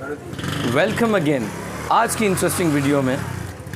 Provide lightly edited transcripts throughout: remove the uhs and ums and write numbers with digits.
Welcome again. आज की interesting video में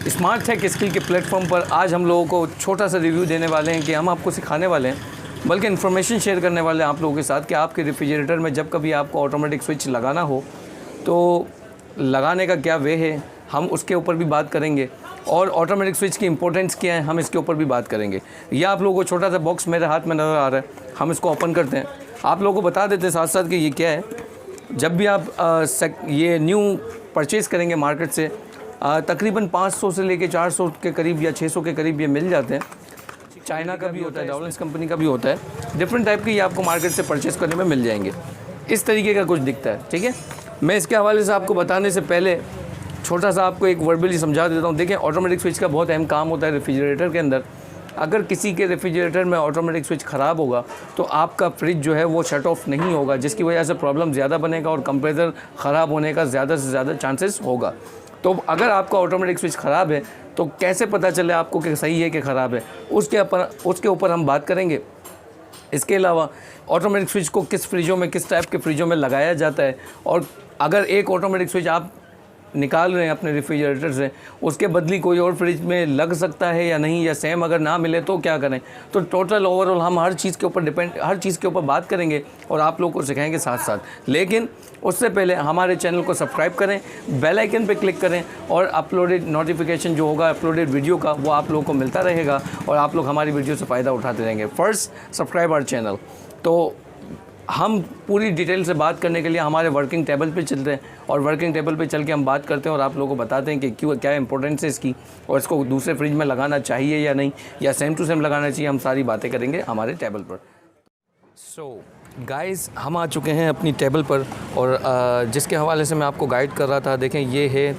स्मार्ट टेक स्किल के प्लेटफॉर्म पर आज हम लोगों को छोटा सा रिव्यू देने वाले हैं कि हम आपको सिखाने वाले हैं, बल्कि इन्फॉर्मेशन शेयर करने वाले हैं आप लोगों के साथ कि आपके रेफ्रिजरेटर में जब कभी आपको ऑटोमेटिक स्विच लगाना हो तो लगाने का क्या वे है, हम उसके ऊपर भी बात करेंगे। और ऑटोमेटिक स्विच की इंपॉर्टेंस क्या है, हम इसके ऊपर भी बात करेंगे। यह आप लोगों को छोटा सा बॉक्स मेरे हाथ में नज़र आ रहा है, हम इसको ओपन करते हैं, आप लोगों को बता देते हैं साथ साथ कि ये क्या है। जब भी आप ये न्यू परचेज़ करेंगे मार्केट से, तकरीबन 500 से लेके 400 के करीब या 600 के करीब ये मिल जाते हैं। चाइना का भी होता है, डॉलर्स कंपनी का भी होता है, डिफरेंट टाइप के ये आपको मार्केट से परचेज़ करने में मिल जाएंगे। इस तरीके का कुछ दिखता है, ठीक है। मैं इसके हवाले से आपको बताने से पहले छोटा सा आपको एक वर्बली समझा देता हूँ। देखें, ऑटोमेटिक स्विच का बहुत अहम काम होता है रेफ्रिजरेटर के अंदर। अगर किसी के रेफ्रिजरेटर में ऑटोमेटिक स्विच ख़राब होगा तो आपका फ्रिज जो है वो शट ऑफ नहीं होगा, जिसकी वजह से प्रॉब्लम ज़्यादा बनेगा और कंप्रेसर ख़राब होने का ज़्यादा से ज़्यादा चांसेस होगा। तो अगर आपका ऑटोमेटिक स्विच ख़राब है तो कैसे पता चले आपको कि सही है कि ख़राब है, उसके ऊपर हम बात करेंगे। इसके अलावा ऑटोमेटिक स्विच को किस फ्रिजों में, किस टाइप के फ्रिजों में लगाया जाता है, और अगर एक ऑटोमेटिक स्विच आप निकाल रहे हैं अपने रेफ्रिजरेटर से, उसके बदली कोई और फ्रिज में लग सकता है या नहीं, या सेम अगर ना मिले तो क्या करें। तो टोटल ओवरऑल हम हर चीज़ के ऊपर बात करेंगे और आप लोगों को सिखाएंगे साथ साथ। लेकिन उससे पहले हमारे चैनल को सब्सक्राइब करें, बेल आइकन पे क्लिक करें, और अपलोडेड नोटिफिकेशन जो होगा अपलोडेड वीडियो का वो आप लोगों को मिलता रहेगा और आप लोग हमारी वीडियो से फ़ायदा उठाते रहेंगे। First subscribe our channel. तो हम पूरी डिटेल से बात करने के लिए हमारे वर्किंग टेबल पे चलते हैं, और वर्किंग टेबल पे चल के हम बात करते हैं और आप लोगों को बताते हैं कि क्यों, क्या इंपॉर्टेंस है इसकी, और इसको दूसरे फ्रिज में लगाना चाहिए या नहीं, या सेम टू सेम लगाना चाहिए। हम सारी बातें करेंगे हमारे टेबल पर। सो गाइस, हम आ चुके हैं अपनी टेबल पर, और जिसके हवाले से मैं आपको गाइड कर रहा था। देखें, ये है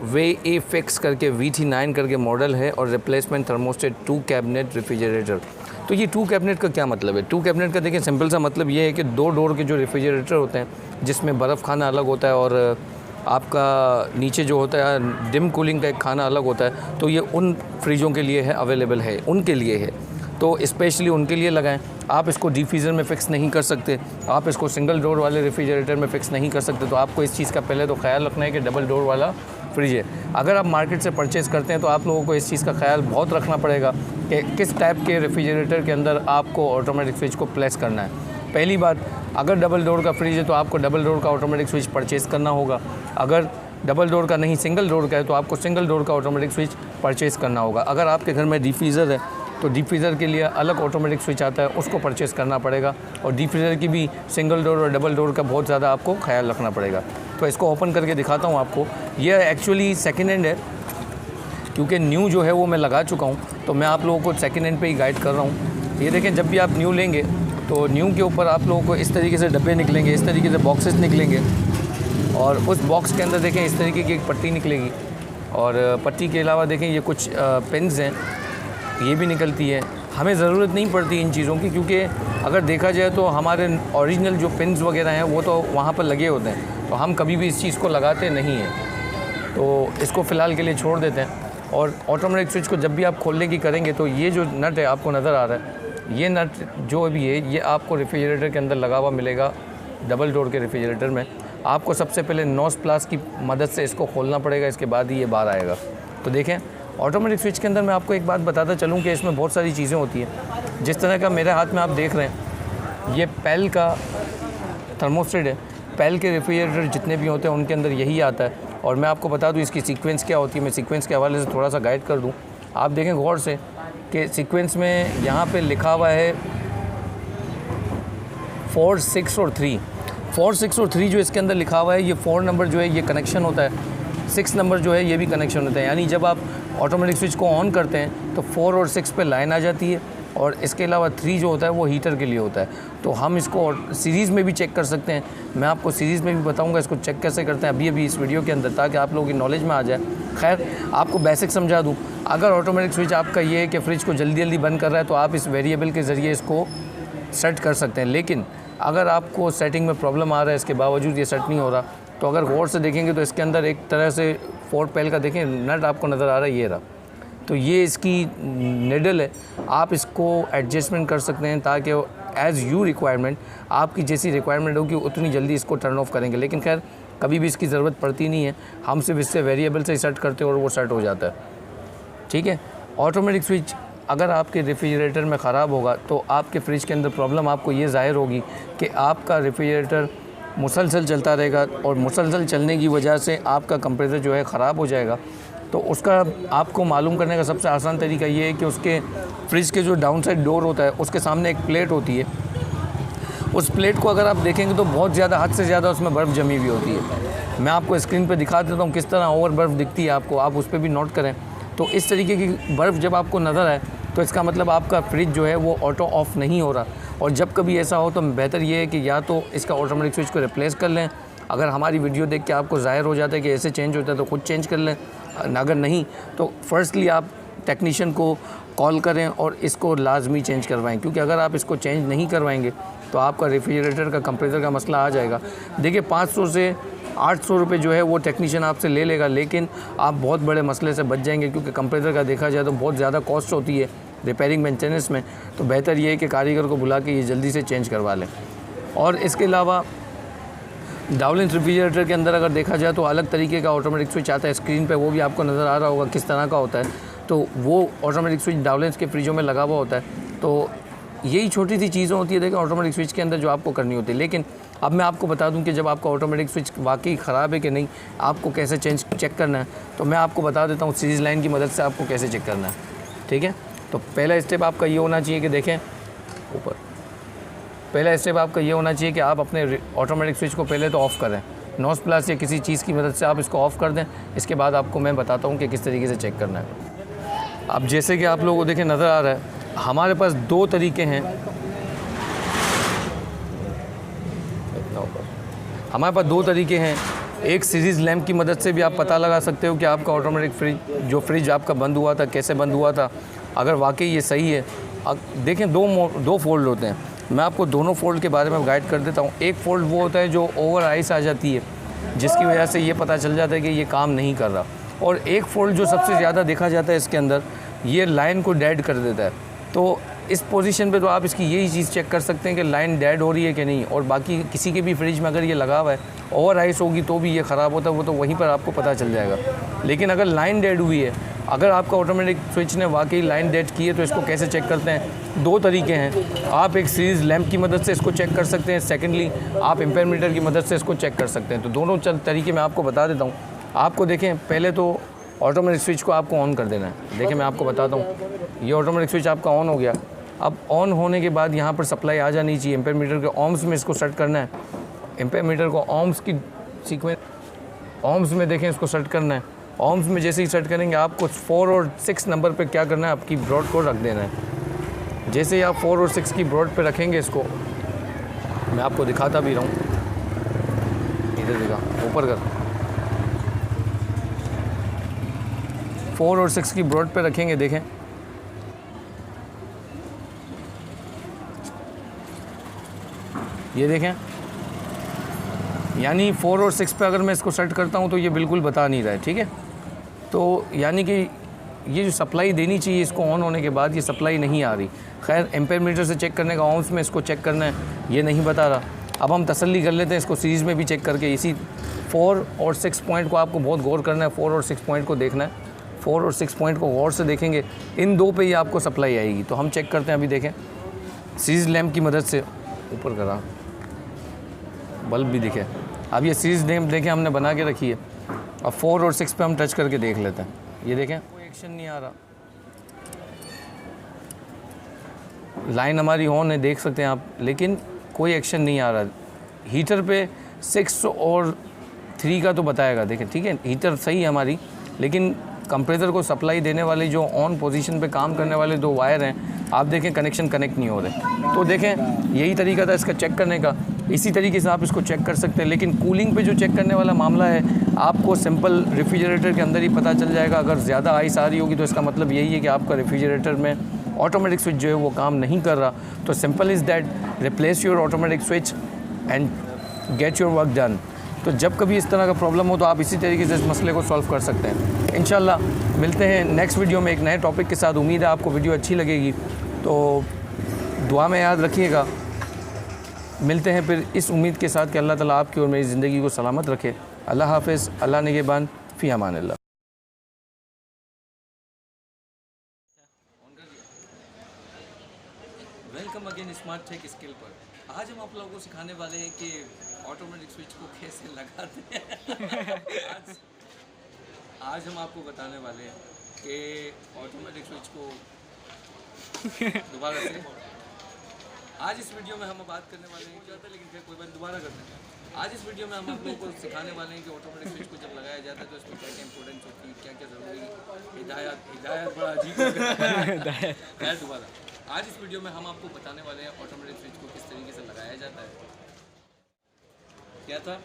वे ए फिक्स करके VT9 करके मॉडल है, और रिप्लेसमेंट थर्मोस्टेट 2 कैबिनेट रेफ्रिजरेटर। तो ये 2 कैबिनेट का क्या मतलब है? 2 कैबिनेट का देखें सिंपल सा मतलब ये है कि 2 डोर के जो रेफ्रिजरेटर होते हैं, जिसमें बर्फ़ खाना अलग होता है और आपका नीचे जो होता है डिम कूलिंग का एक खाना अलग होता है, तो ये उन फ्रिजों के लिए है, अवेलेबल है, उनके लिए है। तो स्पेशली उनके लिए लगाएं। आप इसको डीफ्रीज़र में फ़िक्स नहीं कर सकते, आप इसको सिंगल डोर वाले रेफ्रिजरेटर में फ़िक्स नहीं कर सकते। तो आपको इस चीज़ का पहले तो ख्याल रखना है कि डबल डोर वाला फ्रिज है। अगर आप मार्केट से परचेज़ करते हैं तो आप लोगों को इस चीज़ का ख्याल बहुत रखना पड़ेगा कि किस टाइप के रेफ्रिजरेटर के अंदर आपको ऑटोमेटिक स्विच को प्लेस करना है। पहली बात, अगर डबल डोर का फ्रिज है तो आपको डबल डोर का ऑटोमेटिक स्विच परचेज़ करना होगा। अगर डबल डोर का नहीं, सिंगल डोर का है, तो आपको सिंगल डोर का ऑटोमेटिक स्विच परचेज़ करना होगा। अगर आपके घर में डीफ्रीज़र है तो डीफ्रीज़र के लिए अलग ऑटोमेटिक स्विच आता है, उसको परचेज़ करना पड़ेगा, और डीफ्रीज़र की भी सिंगल डोर और डबल डोर का बहुत ज़्यादा आपको ख्याल रखना पड़ेगा। तो इसको ओपन करके दिखाता हूँ आपको। यह एक्चुअली सेकेंड हैंड है, क्योंकि न्यू जो है वो मैं लगा चुका हूँ, तो मैं आप लोगों को सेकेंड हैंड पे ही गाइड कर रहा हूँ। ये देखें, जब भी आप न्यू लेंगे तो न्यू के ऊपर आप लोगों को इस तरीके से डब्बे निकलेंगे, इस तरीके से बॉक्सेस निकलेंगे, और उस बॉक्स के अंदर देखें इस तरीके की एक पट्टी निकलेगी, और पट्टी के अलावा देखें ये कुछ पेन्स हैं, ये भी निकलती है। हमें ज़रूरत नहीं पड़ती इन चीज़ों की, क्योंकि अगर देखा जाए तो हमारे ओरिजिनल जो पिन्स वगैरह हैं वो तो वहाँ पर लगे होते हैं, तो हम कभी भी इस चीज़ को लगाते नहीं हैं। तो इसको फ़िलहाल के लिए छोड़ देते हैं। और ऑटोमेटिक स्विच को जब भी आप खोलने की करेंगे तो ये जो नट है आपको नज़र आ रहा है, ये नट जो भी है ये आपको रेफ्रिजरेटर के अंदर लगा हुआ मिलेगा। डबल डोर के रेफ्रिजरेटर में आपको सबसे पहले नोज़ प्लास की मदद से इसको खोलना पड़ेगा, इसके बाद ही ये बाहर आएगा। तो देखें, ऑटोमेटिक स्विच के अंदर मैं आपको एक बात बताता चलूँ कि इसमें बहुत सारी चीज़ें होती हैं। जिस तरह का मेरे हाथ में आप देख रहे हैं, ये पेल का थर्मोस्टेट है। पेल के रेफ्रिजरेटर जितने भी होते हैं उनके अंदर यही आता है, और मैं आपको बता दूँ इसकी सीक्वेंस क्या होती है। मैं सीक्वेंस के हवाले से थोड़ा सा गाइड कर दूँ। आप देखें गौर से कि सीक्वेंस में यहाँ पे लिखा हुआ है 4, 6 और 3। 4, 6 और 3 जो इसके अंदर लिखा हुआ है, ये 4 नंबर जो है ये कनेक्शन होता है, 6 नंबर जो है ये भी कनेक्शन होता है। यानी जब आप ऑटोमेटिक स्विच को ऑन करते हैं तो 4 और 6 पे लाइन आ जाती है, और इसके अलावा 3 जो होता है वो हीटर के लिए होता है। तो हम इसको सीरीज़ में भी चेक कर सकते हैं। मैं आपको सीरीज़ में भी बताऊंगा इसको चेक कैसे करते हैं अभी इस वीडियो के अंदर, ताकि आप लोगों की नॉलेज में आ जाए। खैर, आपको बेसिक समझा दूँ। अगर ऑटोमेटिक स्विच आपका ये है कि फ्रिज को जल्दी जल्दी बंद कर रहा है तो आप इस वेरिएबल के ज़रिए इसको सेट कर सकते हैं। लेकिन अगर आपको सेटिंग में प्रॉब्लम आ रहा है, इसके बावजूद ये सेट नहीं हो रहा, तो अगर गौर से देखेंगे तो इसके अंदर एक तरह से 4 पेल का देखें नट आपको नज़र आ रहा है, ये रहा। तो ये इसकी निडल है, आप इसको एडजस्टमेंट कर सकते हैं ताकि एज़ यू रिक्वायरमेंट, आपकी जैसी रिक्वायरमेंट होगी उतनी जल्दी इसको टर्न ऑफ करेंगे। लेकिन खैर कभी भी इसकी ज़रूरत पड़ती नहीं है, हम सिर्फ इससे वेरिएबल से सेट करते हैं और वो सेट हो जाता है, ठीक है। ऑटोमेटिक स्विच अगर आपके रेफ्रिजरेटर में ख़राब होगा तो आपके फ्रिज के अंदर प्रॉब्लम आपको ये ज़ाहिर होगी कि आपका रेफ्रिजरेटर मुसलसल चलता रहेगा और मुसलसल चलने की वजह से आपका कंप्रेसर जो है ख़राब हो जाएगा। तो उसका आपको मालूम करने का सबसे आसान तरीका ये है कि उसके फ्रिज के जो डाउन साइड डोर होता है उसके सामने एक प्लेट होती है। उस प्लेट को अगर आप देखेंगे तो बहुत ज़्यादा, हद से ज़्यादा उसमें बर्फ़ जमी हुई होती है। मैं आपको स्क्रीन पर दिखा देता हूँ किस तरह ओवर बर्फ़ दिखती है आपको, आप उस पर भी नोट करें। तो इस तरीके की बर्फ़ जब आपको नज़र आए तो इसका मतलब आपका फ्रिज जो है वो ऑटो ऑफ़ नहीं हो रहा। और जब कभी ऐसा हो तो बेहतर ये है कि या तो इसका ऑटोमेटिक स्विच को रिप्लेस कर लें। अगर हमारी वीडियो देख के आपको ज़ाहिर हो जाता है कि ऐसे चेंज होता है तो खुद चेंज कर लें, अगर नहीं तो फर्स्टली आप टेक्नीशियन को कॉल करें और इसको लाजमी चेंज करवाएं, क्योंकि अगर आप इसको चेंज नहीं करवाएंगे तो आपका रेफ्रिजरेटर का कंप्रेसर का मसला आ जाएगा। देखिए 500 से 800 रुपये जो है वो टेक्नीशियन आपसे ले लेगा, लेकिन आप बहुत बड़े मसले से बच जाएंगे, क्योंकि कंप्रेसर का देखा जाए तो बहुत ज़्यादा कॉस्ट होती है रिपेयरिंग मेंटेनेंस में। तो बेहतर ये है कि कारीगर को बुला के ये जल्दी से चेंज करवा लें। और इसके अलावा डाउलिंस रेफ्रिजरेटर के अंदर अगर देखा जाए तो अलग तरीके का ऑटोमेटिक स्विच आता है, स्क्रीन पे वो भी आपको नज़र आ रहा होगा किस तरह का होता है। तो वो ऑटोमेटिक स्विच डाउलिंस के फ्रिजों में लगा हुआ होता है। तो यही छोटी सी चीज़ें होती है देखिए ऑटोमेटिक स्विच के अंदर जो आपको करनी होती है। लेकिन अब मैं आपको बता दूं कि जब आपका ऑटोमेटिक स्विच वाकई ख़राब है कि नहीं, आपको कैसे चेक करना है, तो मैं आपको बता देता हूँ सीरीज़ लाइन की मदद से आपको कैसे चेक करना है, ठीक है। तो पहला स्टेप आपका ये होना चाहिए कि देखें ऊपर, पहला स्टेप आपका ये होना चाहिए कि आप अपने ऑटोमेटिक स्विच को पहले तो ऑफ़ करें, नॉस प्लस या किसी चीज़ की मदद से आप इसको ऑफ़ कर दें। इसके बाद आपको मैं बताता हूँ कि किस तरीके से चेक करना है। अब जैसे कि आप लोगों को देखें नज़र आ रहा है, हमारे पास दो तरीके हैं, हमारे पास दो तरीके हैं। एक सीरीज़ लैंप की मदद से भी आप पता लगा सकते हो कि आपका ऑटोमेटिक फ्रिज आपका बंद हुआ था कैसे बंद हुआ था, अगर वाकई ये सही है। देखें दो फोल्ड होते हैं, मैं आपको दोनों फोल्ड के बारे में गाइड कर देता हूँ। एक फ़ोल्ड वो होता है जो ओवर आइस आ जाती है, जिसकी वजह से ये पता चल जाता है कि ये काम नहीं कर रहा। और एक फ़ोल्ड जो सबसे ज़्यादा देखा जाता है इसके अंदर, ये लाइन को डेड कर देता है। तो इस पोजीशन पे तो आप इसकी यही चीज़ चेक कर सकते हैं कि लाइन डेड हो रही है कि नहीं। और बाकी किसी के भी फ्रिज में अगर ये लगा हुआ है, ओवर आइस होगी तो भी ये ख़राब होता है, वो तो वहीं पर आपको पता चल जाएगा। लेकिन अगर लाइन डेड हुई है, अगर आपका ऑटोमेटिक स्विच ने वाकई लाइन डेड की है, तो इसको कैसे चेक करते हैं? दो तरीके हैं। आप एक सीरीज़ लैंप की मदद से इसको चेक कर सकते हैं, सेकेंडली आप एम्पेयर मीटर की मदद से इसको चेक कर सकते हैं। तो दोनों तरीके मैं आपको बता देता हूँ। आपको देखें, पहले तो ऑटोमेटिक स्विच को आपको ऑन कर देना है। देखिए मैं आपको बताता हूँ, ये ऑटोमेटिक स्विच आपका ऑन हो गया। अब ऑन होने के बाद यहाँ पर सप्लाई आ जानी चाहिए, एम्पेयर मीटर के ohms में इसको सेट करना है। एम्पेयर मीटर को ohms की सीक्वेंस, ohms में देखें इसको सेट करना है। ohms में जैसे ही सेट करेंगे आपको 4 और 6 नंबर पे क्या करना है, आपकी ब्रॉड को रख देना है। जैसे ही आप 4 और 6 की ब्रॉड पे रखेंगे इसको, मैं आपको दिखाता भी रहा हूँ, इधर दिखा, ऊपर कर, 4 और 6 की ब्रॉड पे रखेंगे। देखें ये देखें, यानी 4 और 6 पे अगर मैं इसको सेट करता हूँ तो ये बिल्कुल बता नहीं रहा है, ठीक है। तो यानी कि ये जो सप्लाई देनी चाहिए इसको ऑन होने के बाद, ये सप्लाई नहीं आ रही। खैर एम्पेयर मीटर से चेक करने का ohms में इसको चेक करना है, ये नहीं बता रहा। अब हम तसल्ली कर लेते हैं इसको सीरीज़ में भी चेक करके। इसी 4 और 6 पॉइंट को आपको बहुत गौर करना है, 4 और 6 पॉइंट को देखना है। 4 और 6 पॉइंट को गौर से देखेंगे, इन दो पे ही आपको सप्लाई आएगी। तो हम चेक करते हैं, अभी देखें सीरीज़ लैंप की मदद से, ऊपर करा, बल्ब भी दिखे। अब ये सीरीज़ लैंप देखें हमने बना के रखी है। अब 4 और 6 पे हम टच करके देख लेते हैं। ये देखें कोई एक्शन नहीं आ रहा, लाइन हमारी ऑन है, देख सकते हैं आप, लेकिन कोई एक्शन नहीं आ रहा। हीटर पे 6 और 3 का तो बताएगा, देखें ठीक है, हीटर सही है हमारी, लेकिन कंप्रेसर को सप्लाई देने वाले जो ऑन पोजीशन पे काम करने वाले 2 वायर हैं, आप देखें कनेक्शन कनेक्ट नहीं हो रहे। तो देखें यही तरीका था इसका चेक करने का, इसी तरीके से आप इसको चेक कर सकते हैं। लेकिन कूलिंग पे जो चेक करने वाला मामला है, आपको सिंपल रेफ्रिजरेटर के अंदर ही पता चल जाएगा। अगर ज़्यादा आइस आ रही होगी तो इसका मतलब यही है कि आपका रेफ्रिजरेटर में ऑटोमेटिक स्विच जो है वो काम नहीं कर रहा। तो simple is that, replace your automatic switch and get your work done. तो जब कभी इस तरह का प्रॉब्लम हो तो आप इसी तरीके से इस मसले को सॉल्व कर सकते हैं। इंशाल्लाह मिलते हैं नेक्स्ट वीडियो में एक नए टॉपिक के साथ। उम्मीद है आपको वीडियो अच्छी लगेगी, तो दुआ में याद रखिएगा। मिलते हैं फिर इस उम्मीद के साथ कि अल्लाह ताला आपकी और मेरी ज़िंदगी को सलामत रखे। अल्लाह हाफ़िज़, अल्लाह निगहबान, फ़ी अमान अल्लाह। Welcome again smart tech skill पर। आज हम आप लोगों को सिखाने वाले हैं कि ऑटोमेटिक स्विच को कैसे लगाते हैं। आज हम आपको बताने वाले हैं कि ऑटोमेटिक स्विच को दोबारा से आज इस वीडियो में हम बात करने वाले हैं क्या था, लेकिन फिर कोई बात दोबारा करते हैं। आज इस वीडियो में हम आप लोगों को सिखाने वाले हैं कि ऑटोमेटिक स्विच को जब लगाया जाता है तो इसमें क्या क्या इंपॉर्टेंस होती है, क्या क्या ज़रूरी हिदायत बड़ा अजीब है। दोबारा आज इस वीडियो में हम आपको बताने वाले हैं ऑटोमेटिक स्विच को किस तरीके से लगाया जाता है। क्या था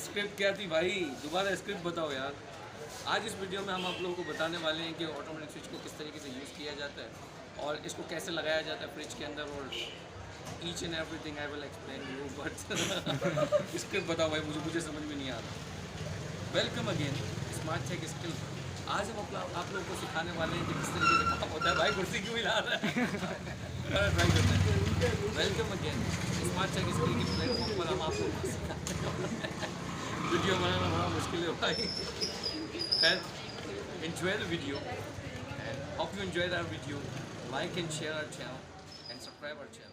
स्क्रिप्ट क्या थी भाई, दोबारा स्क्रिप्ट बताओ यार। आज इस वीडियो में हम आप लोगों को बताने वाले हैं कि ऑटोमेटिक स्विच को किस तरीके से यूज़ किया जाता है और इसको कैसे लगाया जाता है फ्रिज के अंदर, और each and everything I will explain you, but script बताओ भाई, मुझे समझ में नहीं आ रहा। Welcome again smart tech skill. आज हम आप लोगों को सिखाने वाले हैं कि किस तरीके से काम होता है। भाई कुर्सी क्यों हिला रहा है? ट्राई करते हैं। Welcome again smart tech skill की प्लेटफॉर्म पर हम आपको वीडियो बनाना बड़ा मुश्किल है भाई। खैर, enjoy the video and hope you enjoyed our video. Like and share our channel and subscribe our channel.